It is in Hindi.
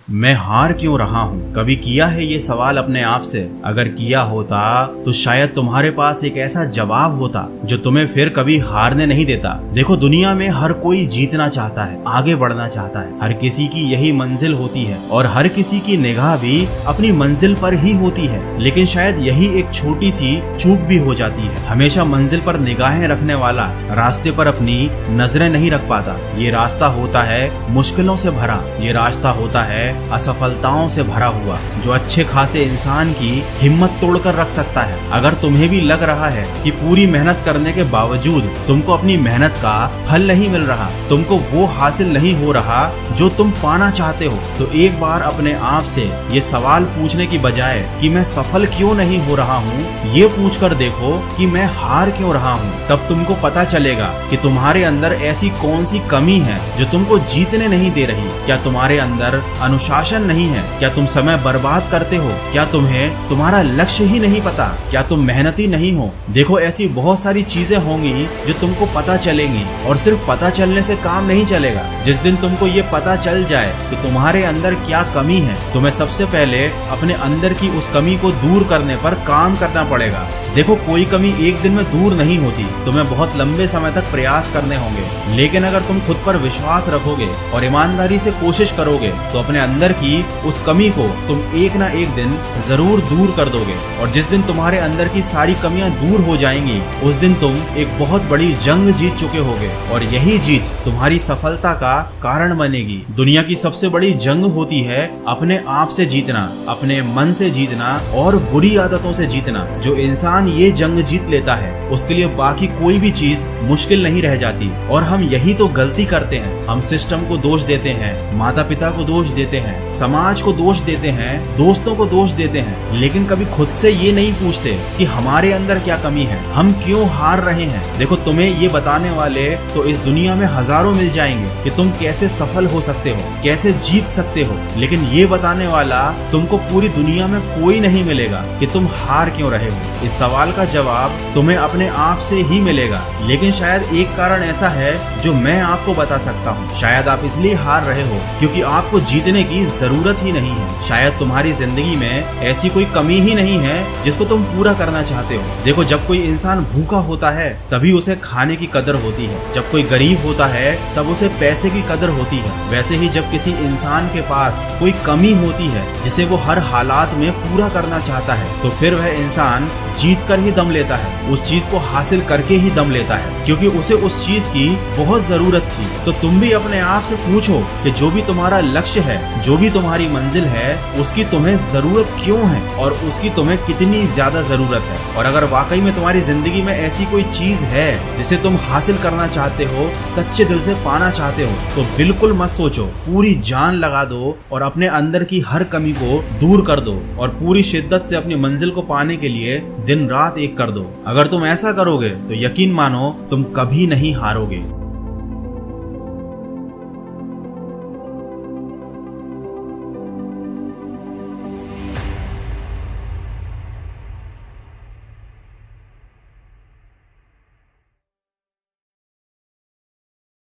मैं हार क्यों रहा हूँ? कभी किया है ये सवाल अपने आप से? अगर किया होता तो शायद तुम्हारे पास एक ऐसा जवाब होता जो तुम्हें फिर कभी हारने नहीं देता। देखो, दुनिया में हर कोई जीतना चाहता है, आगे बढ़ना चाहता है। हर किसी की यही मंजिल होती है और हर किसी की निगाह भी अपनी मंजिल पर ही होती है। लेकिन शायद यही एक छोटी सी चूक भी हो जाती है। हमेशा मंजिल पर निगाहें रखने वाला रास्ते पर अपनी नजरें नहीं रख पाता। ये रास्ता होता है मुश्किलों से भरा, ये रास्ता होता है असफलताओं से भरा हुआ, जो अच्छे खासे इंसान की हिम्मत तोड़कर रख सकता है। अगर तुम्हें भी लग रहा है कि पूरी मेहनत करने के बावजूद तुमको अपनी मेहनत का फल नहीं मिल रहा, तुमको वो हासिल नहीं हो रहा जो तुम पाना चाहते हो, तो एक बार अपने आप से ये सवाल पूछने की बजाय कि मैं सफल क्यों नहीं हो रहा हूँ, ये पूछकर देखो कि मैं हार क्यों रहा हूँ। तब तुमको पता चलेगा कि तुम्हारे अंदर ऐसी कौन सी कमी है जो तुमको जीतने नहीं दे रही। क्या तुम्हारे अंदर अनुशासन नहीं है? क्या तुम समय बर्बाद करते हो? क्या तुम्हें तुम्हारा लक्ष्य ही नहीं पता? क्या तुम मेहनती नहीं हो? देखो, ऐसी बहुत सारी चीजें होंगी जो तुमको पता चलेंगी, और सिर्फ पता चलने से काम नहीं चलेगा। जिस दिन तुमको ये पता चल जाए कि तुम्हारे अंदर क्या कमी है, तुम्हें सबसे पहले अपने अंदर की उस कमी को दूर करने पर काम करना पड़ेगा। देखो, कोई कमी एक दिन में दूर नहीं होती, तुम्हें बहुत लंबे समय तक प्रयास करने होंगे। लेकिन अगर तुम खुद पर विश्वास रखोगे और ईमानदारी से कोशिश करोगे तो अपने अंदर की उस कमी को तुम एक ना एक दिन जरूर दूर कर दोगे। और जिस दिन तुम्हारे अंदर की सारी कमियां दूर हो जाएंगी, उस दिन तुम एक बहुत बड़ी जंग जीत चुके होगे, और यही जीत तुम्हारी सफलता का कारण बनेगी। दुनिया की सबसे बड़ी जंग होती है अपने आप से जीतना, अपने मन से जीतना और बुरी आदतों से जीतना। जो इंसान ये जंग जीत लेता है, उसके लिए बाकी कोई भी चीज मुश्किल नहीं रह जाती। और हम यही तो गलती करते हैं। हम सिस्टम को दोष देते हैं, माता पिता को दोष देते हैं, समाज को दोष देते हैं, दोस्तों को दोष देते हैं, लेकिन कभी खुद से ये नहीं पूछते कि हमारे अंदर क्या कमी है, हम क्यों हार रहे हैं। देखो, तुम्हें ये बताने वाले तो इस दुनिया में हजारों मिल जाएंगे कि तुम कैसे सफल हो सकते हो, कैसे जीत सकते हो, लेकिन ये बताने वाला तुमको पूरी दुनिया में कोई नहीं मिलेगा कि तुम हार क्यों रहे हो। इस सवाल का जवाब तुम्हें अपने आप से ही मिलेगा। लेकिन शायद एक कारण ऐसा है जो मैं आपको बता सकता हूँ। शायद आप इसलिए हार रहे हो क्योंकि आपको जीतने की जरूरत ही नहीं है। शायद तुम्हारी जिंदगी में ऐसी कोई कमी ही नहीं है जिसको तुम पूरा करना चाहते हो। देखो, जब कोई इंसान भूखा होता है तभी उसे खाने की कदर होती है। जब कोई गरीब होता है तब उसे पैसे की कदर होती है। वैसे ही जब किसी इंसान के पास कोई कमी होती है जिसे वो हर हालात में पूरा करना चाहता है, तो फिर वह इंसान जीत कर ही दम लेता है, उस चीज को हासिल करके ही दम लेता है, क्योंकि उसे उस चीज की बहुत जरूरत थी। तो तुम भी अपने आप से पूछो कि जो भी तुम्हारा लक्ष्य है, जो भी तुम्हारी मंजिल है, उसकी तुम्हें जरूरत क्यों है और उसकी तुम्हें कितनी ज्यादा जरूरत है। और अगर वाकई में तुम्हारी जिंदगी में ऐसी कोई चीज है जिसे तुम हासिल करना चाहते हो, सच्चे दिल से पाना चाहते हो, तो बिल्कुल मत सोचो, पूरी जान लगा दो और अपने अंदर की हर कमी को दूर कर दो और पूरी शिद्दत से अपनी मंजिल को पाने के लिए दिन रात एक कर दो। अगर तुम ऐसा करोगे तो यकीन मानो तुम कभी नहीं हारोगे।